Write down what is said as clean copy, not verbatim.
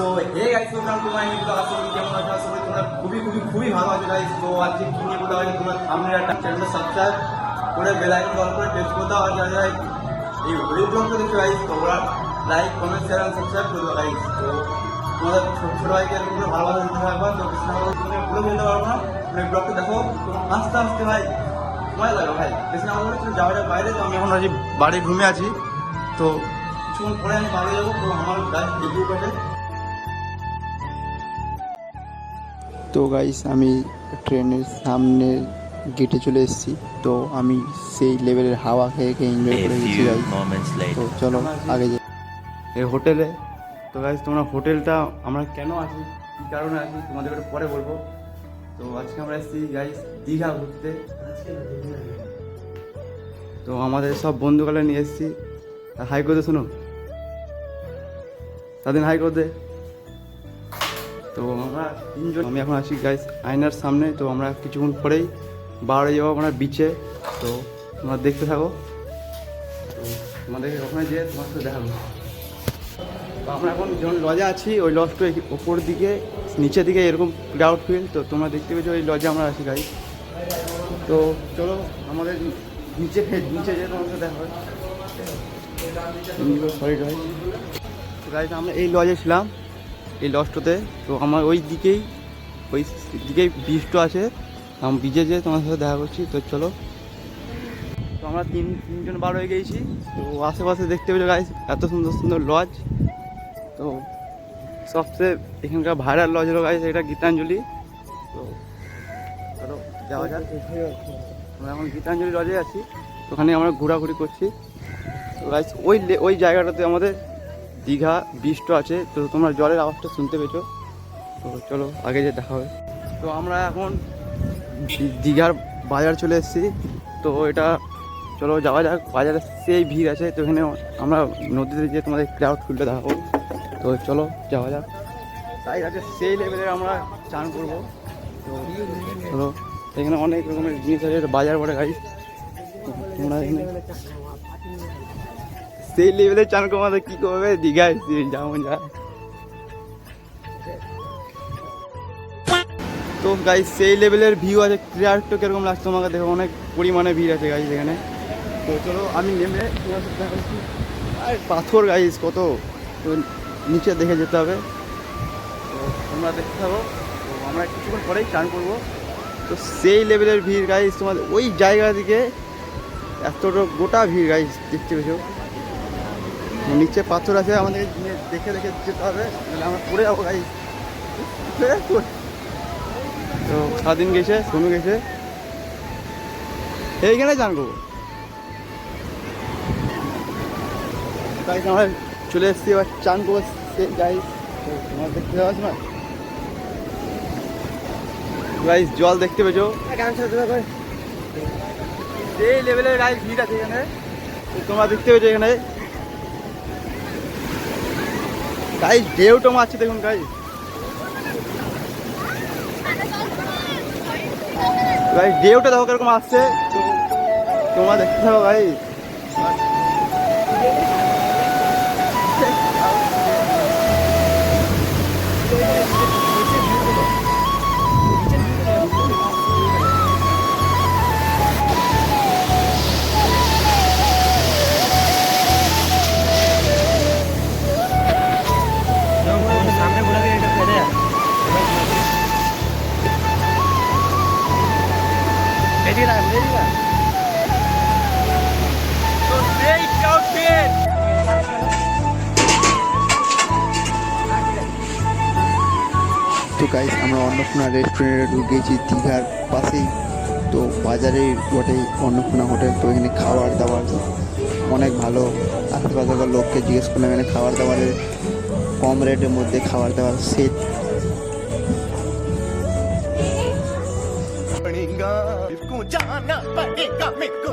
So hey guys, welcome to my new blog. কেমন আছো? আশা করি তোমরা খুবই ভালো আছো গাইস। তো আজকে কি নিয়ে বলা হয়, তোমরা সামনে একটা চ্যানেলটা সাবস্ক্রাইব করে বেল আইকন অল করে প্রেস করে দাও। আর যারা যারা এই ভিডিও ব্লগটা দেখছো গাইস, তোমরা লাইক কমেন্ট শেয়ার আর সাবস্ক্রাইব করে দাও গাইস। তো তোমাদের ছোট ভাইকে এরকম করে ভালোভাবে দিতে থাকবা। তো বেশি না বলে তুমি পুরো যেতে পারবো না, তুমি ব্লগটা দেখো। তো আস্তে আস্তে ভাই সময় লাগে ভাই, বেশি না বলে তুমি যাওয়া বাইরে। তো আমি এখন আজ বাড়ি ঘুমিয়ে আছি, তো কিছুক্ষণ পরে আমি বাড়ি যাবো। তো আমার গাছ ভিডিও করে। তো গাইস, আমি ট্রেনের সামনে গেটে চলে এসেছি। তো আমি সেই লেভেলের হাওয়া খেয়ে খেয়ে এনজয় করে গেছি গাইস। তো চলো আগে যাই এই হোটেলে। তো গাইস, তোমরা হোটেলটা আমরা কেন আছি, কী কারণে আছি তোমাদের একটু পরে বলবো। তো আজকে আমরা এসেছি গাইস দীঘা ঘুরতে। তো আমাদের সব বন্ধুগুলো নিয়ে এসেছি। হাই করতে শোনো, তাদের হাই করতে। তো আমরা তিনজন, আমি এখন আছি গাইস আয়নার সামনে। তো আমরা কিছুক্ষণ পরেই বাড়ি যাবো আমরা বিচে। তো তোমরা দেখতে থাকো। তো তোমাদেরকে ওখানে যেয়ে তোমার সাথে দেখাবো। তো আমরা এখন যখন লজে আছি, ওই লজটা ওপর দিকে নিচের দিকে এরকম ক্রাউড ফিল। তো তোমরা দেখতে পেয়েছো ওই লজে আমরা আছি গাইস। তো চলো আমাদের নিচে যেয়ে তোমার সাথে দেখা হয়। সরি গাইস, আমরা এই লজে ছিলাম, এই লজটাতে। তো আমার ওই দিকেই বীজটা আছে। আমি বীজে যেয়ে তোমার সাথে দেখা করছি। তো চলো। তো আমরা তিনজন বার হয়ে গেছি। তো আশেপাশে দেখতে পেয়েছো গাইস এত সুন্দর সুন্দর লজ। তো সবচেয়ে এখানকার ভাইরাল লজ হলো গাইস এটা গীতাঞ্জলি। তো চলো যাওয়া যাক। আমরা এখন গীতাঞ্জলি লজে আছি, ওখানে আমরা ঘোরাঘুরি করছি। তো গাইস ওই জায়গাটাতে আমাদের দীঘা বীজটা আছে। তো তোমরা জলের আওয়াজটা শুনতে পেয়েছো। তো চলো আগে যে দেখা হবে। তো আমরা এখন দীঘার বাজার চলে এসেছি। তো এটা চলো যাওয়া যাক। বাজারে সেই ভিড় আছে। তো এখানে আমরা নদীতে যে তোমাদের ক্রাউড ফিল্ডটা দেখাবো। তো চলো যাওয়া যাক। তাই আছে সেই লেভেলের আমরা চান করবো। তো চলো, এখানে অনেক রকমের জিনিস আছে, বাজার পড়ে গাইস। তোমরা এখানে সেই লেভেলের চান করবো, আমাদের কী করবে দীঘায় যেমন যায়। তো গাইস সেই লেভেলের ভিউ আছে। ক্লিয়ারটা কীরকম লাগছে তোমাকে দেখো, অনেক পরিমাণে ভিড় আছে গাইস এখানে। তো চলো আমি নেমে আর পাথর গাইস কত, তো নিচে দেখে যেতে হবে। তো তোমরা দেখতে থাকো। তো আমরা কিছুক্ষণ পরেই চান করবো। তো সেই লেভেলের ভিড় গাইস, তোমাদের ওই জায়গা থেকে এতটা গোটা ভিড় গাইস দেখতে পেয়েছো। নিচে পাথর আছে, আমাদের দেখে দেখে যেতে হবে, নাহলে আমরা পড়ে যাবো গাইস। তো স্বাধীন গেছে, সোনু গেছে, এইখানে চান করবো গাইস। আমরা চলে এসেছি, এবার চান করবো গাইস। তো তোমার দেখতে পাচ্ছ না গাইস, জল দেখতে পেয়েছো। সেই লেভেলের গাইস ভিড় আছে এখানে। তো তোমরা দেখতে পেয়েছো এখানে গাইস ঢেউটা মারছে দেখুন গাইস। গাইস ঢেউটা দেখো কিরকম আসছে। তো তোমরা দেখতে থাকো গাইস। তো গাইস, আমরা অন্নপূর্ণা রেস্টুরেন্টে ঢুকেছি দীঘার পাশেই। তো বাজারে বটে অন্নপূর্ণা হোটেল। তো এখানে খাবার দাবার অনেক ভালো। আশেপাশের লোককে জিজ্ঞেস করলাম, এখানে খাবার দাবারের কম রেটের মধ্যে খাবার দাবার সেট। जाना पड़ेगा मेरे को